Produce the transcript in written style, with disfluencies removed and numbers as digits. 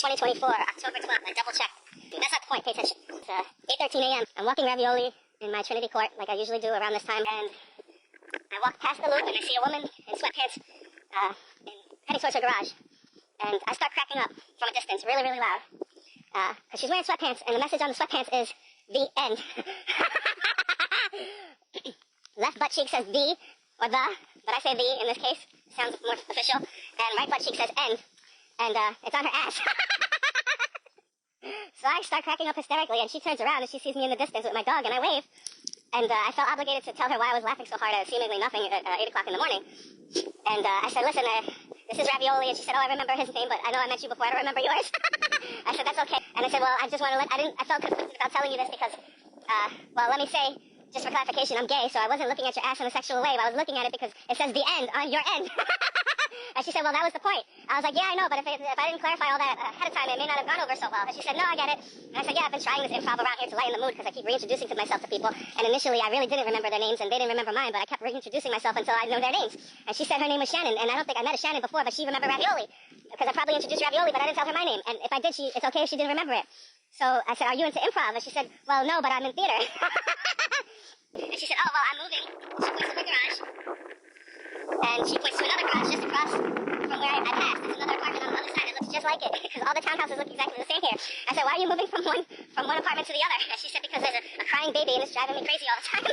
2024, October 12th. I double-checked. That's not the point. Pay attention. It's 8:13 a.m. I'm walking ravioli in my Trinity Court, like I usually do around this time, and I walk past the loop, and I see a woman in sweatpants heading towards her garage. And I start cracking up from a distance, really, really loud. Because she's wearing sweatpants, and the message on the sweatpants is, the end. Left butt cheek says the, or the, but I say the in this case. Sounds more official. And right butt cheek says end. And it's on her ass. So I start cracking up hysterically, and she turns around, and she sees me in the distance with my dog, and I wave. And I felt obligated to tell her why I was laughing so hard at seemingly nothing at 8 o'clock in the morning. And I said, listen, this is Ravioli. And she said, oh, I remember his name, but I know I met you before. I don't remember yours. I said, that's okay. And I said, well, I just want to I felt conflicted about telling you this because, well, let me say, just for clarification, I'm gay, so I wasn't looking at your ass in a sexual way. I was looking at it because it says the end on your end. And she said, well, that was the point. I was like, yeah, I know, but if I didn't clarify all that ahead of time, it may not have gone over so well. And she said, no, I get it. And I said, yeah, I've been trying this improv around here to lighten the mood because I keep reintroducing myself to people. And initially, I really didn't remember their names, and they didn't remember mine, but I kept reintroducing myself until I know their names. And she said her name was Shannon, and I don't think I met a Shannon before, but she remembered Ravioli. Because I probably introduced Ravioli, but I didn't tell her my name. And if I did, it's okay if she didn't remember it. So I said, are you into improv? And she said, well, no, but I'm in theater. And she said, oh, well, I'm moving. She points to my garage. And she points to another garage just across from where I passed. There's another apartment on the other side that looks just like it. Because all the townhouses look exactly the same here. I said, why are you moving from one apartment to the other? And she said, because there's a crying baby and it's driving me crazy all the time.